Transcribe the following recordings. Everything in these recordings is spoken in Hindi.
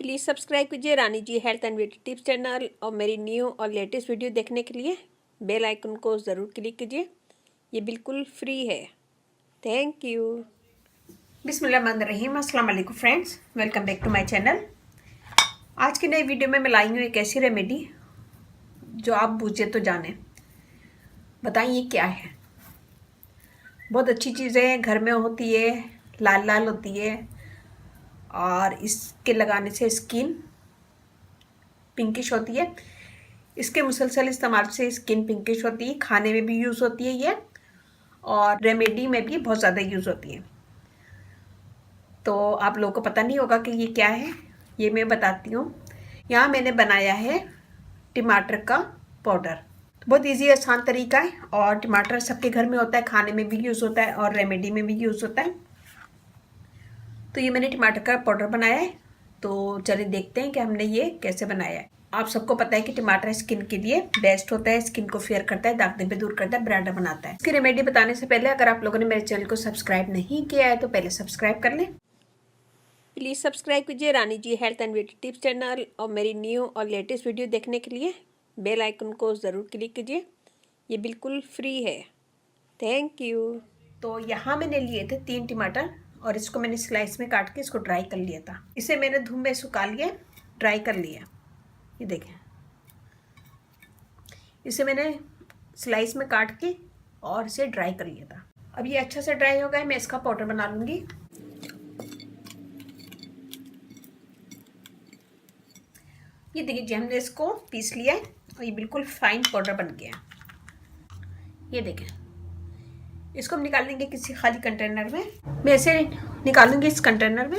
प्लीज़ सब्सक्राइब कीजिए Rani ji health and beauty tips channel और मेरी न्यू और लेटेस्ट वीडियो देखने के लिए बेल आइकन को ज़रूर क्लिक कीजिए। ये बिल्कुल फ्री है। Thank you. बिस्मिल्लाहिर्रहमानिर्रहीम। अस्सलाम वालेकुम friends, welcome back to my channel. आज की नई वीडियो में मैं लाई हूँ एक ऐसी रेमेडी जो आप बूझे तो जाने। बताइए क्या है। बहुत अच्छी चीज़ें घर में होती है, लाल लाल होती है और इसके लगाने से स्किन पिंकिश होती है। इसके मुसलसल इस्तेमाल से स्किन पिंकिश होती है। खाने में भी यूज़ होती है ये, और रेमेडी में भी बहुत ज़्यादा यूज़ होती है। तो आप लोगों को पता नहीं होगा कि ये क्या है, ये मैं बताती हूँ। यहाँ मैंने बनाया है टमाटर का पाउडर। बहुत इजी आसान तरीका है और टमाटर सबके घर में होता है, खाने में भी यूज़ होता है और रेमेडी में भी यूज़ होता है। तो ये मैंने टमाटर का पाउडर बनाया है। तो चलिए देखते हैं कि हमने ये कैसे बनाया है। आप सबको पता है कि टमाटर स्किन के लिए बेस्ट होता है, स्किन को फेयर करता है, दाग धब्बे दूर करता है, ब्राइटर बनाता है। इसकी रेमेडी बताने से पहले अगर आप लोगों ने मेरे चैनल को सब्सक्राइब नहीं किया है तो पहले सब्सक्राइब कर लें। प्लीज़ सब्सक्राइब कीजिए Rani ji health and beauty tips channel और मेरी न्यू और लेटेस्ट वीडियो देखने के लिए बेल आइकन को ज़रूर क्लिक कीजिए। ये बिल्कुल फ्री है। Thank you. तो यहाँ मैंने लिए थे 3 टमाटर और इसको मैंने स्लाइस में काट के इसको ड्राई कर लिया था। इसे मैंने धूप में सुखा लिया, ड्राई कर लिया। ये देखें, इसे मैंने स्लाइस में काट के और इसे ड्राई कर लिया था। अब ये अच्छा से ड्राई हो गया है, मैं इसका पाउडर बना लूँगी। ये देखिए जी, हमने इसको पीस लिया है और ये बिल्कुल फाइन पाउडर बन गया। ये देखें, इसको हम निकाल लेंगे किसी खाली कंटेनर में। मैं ऐसे निकालूंगी इस कंटेनर में।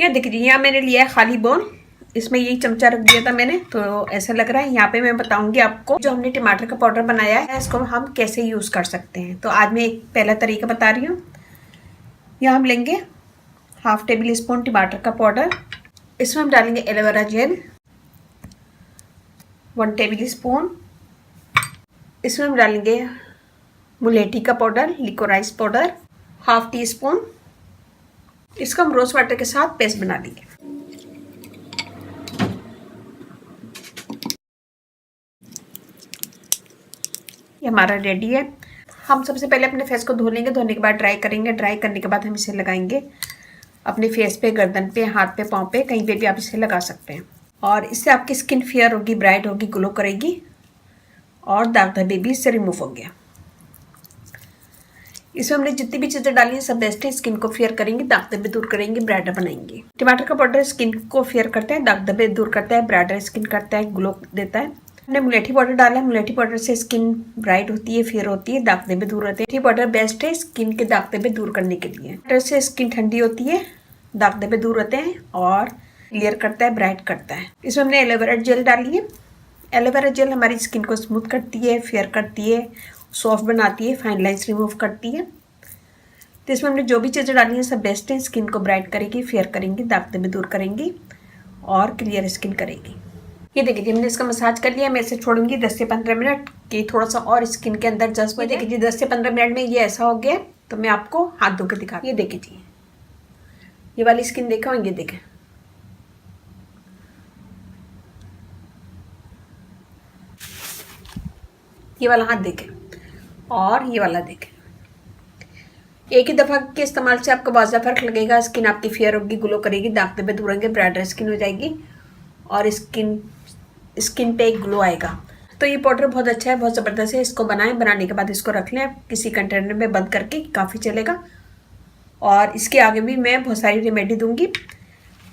ये देखिए, यहाँ मैंने लिया है खाली बाउल, इसमें यही चमचा रख दिया था मैंने, तो ऐसा लग रहा है। यहाँ पे मैं बताऊंगी आपको जो हमने टमाटर का पाउडर बनाया है इसको हम कैसे यूज़ कर सकते हैं। तो आज मैं एक पहला तरीका बता रही हूँ। यहाँ हम लेंगे 1/2 टेबल स्पून टमाटर का पाउडर। इसमें हम डालेंगे एलोवेरा जेल 1 टेबल स्पून। इसमें हम डालेंगे मुलेठी का पाउडर, लिकोराइस पाउडर 1/2 टीस्पून। इसको हम रोज वाटर के साथ पेस्ट बना लेंगे। ये हमारा रेडी है। हम सबसे पहले अपने फेस को धो लेंगे, धोने के बाद ड्राई करेंगे। ड्राई करने के बाद हम इसे लगाएंगे अपने फेस पे, गर्दन पे, हाथ पे, पाँव पे, कहीं पे भी आप इसे लगा सकते हैं। और इससे आपकी स्किन फेयर होगी, ब्राइट होगी, ग्लो करेगी और दाग धब्बे भी इससे रिमूव हो गया। इसमें हमने जितनी भी चीज़ें डाली हैं सब बेस्ट है। स्किन को फेयर करेंगे, दाग धब्बे दूर करेंगे, ब्राइटर बनाएंगे। टमाटर का पाउडर स्किन को फेयर करता है, दाग धब्बे दूर करता है, ब्राइटर स्किन करता है, ग्लो देता है। हमने मुलेठी पाउडर डाला है। मुलेठी पाउडर से स्किन ब्राइट होती है, फेयर होती है, दाग धब्बे दूर होते हैं। मुलेठी पाउडर बेस्ट है स्किन के दाग धब्बे दूर करने के लिए। टमाटर से स्किन ठंडी होती है, दाग धब्बे दूर होते हैं और क्लियर करता है, ब्राइट करता है। इसमें हमने एलोवेरा जेल डाली है। एलोवेरा जेल हमारी स्किन को स्मूथ करती है, फेयर करती है, सॉफ्ट बनाती है, फाइन लाइंस रिमूव करती है। तो इसमें हमने जो भी चीज़ें डाली हैं सब बेस्ट है। स्किन को ब्राइट करेगी, फेयर करेंगी, दाग धब्बे दूर करेंगी और क्लियर स्किन करेगी। ये देखिए, हमने इसका मसाज कर लिया। मैं इसे छोड़ूंगी 10 से 15 मिनट कि थोड़ा सा और स्किन के अंदर जज्ब। ये देखिए 10 से 15 मिनट में ये ऐसा हो गया। तो मैं आपको हाथ धो के दिखा। ये देखिए जी, ये वाली स्किन देखा, ये देखें, ये वाला हाथ देखें और ये वाला देखें। एक ही दफ़ा के इस्तेमाल से आपको बहुत ज़्यादा फर्क लगेगा। स्किन आपकी फेयर होगी, ग्लो करेगी, दाग धब्बे दूर होंगे, ब्राइटर स्किन हो जाएगी और स्किन पे एक ग्लो आएगा। तो ये पाउडर बहुत अच्छा है, बहुत ज़बरदस्त है। इसको बनाएं, बनाने के बाद इसको रख लें किसी कंटेनर में बंद करके, काफ़ी चलेगा। और इसके आगे भी मैं बहुत सारी रेमेडी दूंगी।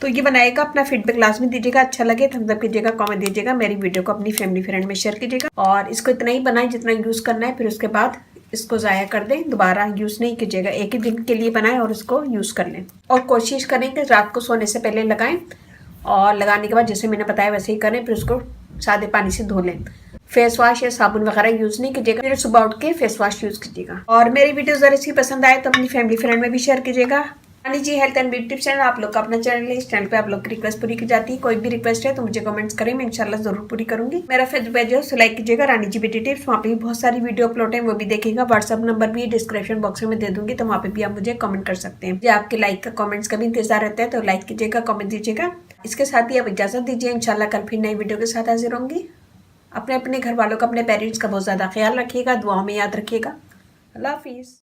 तो ये बनाएगा, अपना फीडबैक लाजमी दीजिएगा। अच्छा लगे थम्स अप कीजिएगा, कमेंट दीजिएगा, मेरी वीडियो को अपनी फैमिली फ्रेंड में शेयर कीजिएगा। और इसको इतना ही बनाएं जितना यूज़ करना है, फिर उसके बाद इसको ज़ाया कर दें, दोबारा यूज़ नहीं कीजिएगा। एक ही दिन के लिए बनाएं और इसको यूज़ कर लें। और कोशिश करें कि रात को सोने से पहले लगाएं और लगाने के बाद जैसे मैंने बताया वैसे ही करें, फिर उसको सादे पानी से धो लें। फेस वॉश या साबुन वगैरह यूज़ नहीं कीजिएगा, फिर सुबह उठ के फेस वॉश यूज़ कीजिएगा। और मेरी वीडियो ज़रा सी पसंद आए तो अपनी फैमिली फ्रेंड में भी शेयर कीजिएगा। Rani ji health and beauty tips channel आप लोग का अपना चैनल है। इस चैनल पे आप लोग की रिक्वेस्ट पूरी की जाती है। कोई भी रिक्वेस्ट है तो मुझे कमेंट्स करें, मैं इंशाल्लाह जरूर पूरी करूंगी। मेरा फेसबुक पेज है, उसे लाइक कीजिएगा, रानी जी ब्यूटी टिप्स। वहाँ पे भी बहुत सारी वीडियो अपलोड है, वो भी देखिएगा। व्हाट्सअप नंबर भी डिस्क्रिप्शन बॉक्स में दे दूंगी, तो वहाँ पे भी आप मुझे कमेंट कर सकते हैं। मुझे आपके लाइक का कमेंट्स का भी इंतजार रहता है, तो लाइक कीजिएगा, कमेंट दीजिएगा। इसके साथ ही अब इजाज़त दीजिए, इंशाल्लाह कल फिर नई वीडियो के साथ हाजिर होंगी। अपने अपने घर वालों का, अपने पेरेंट्स का बहुत ज़्यादा ख्याल रखिएगा, दुआओं में याद रखिएगा। अल्लाह हाफिज़।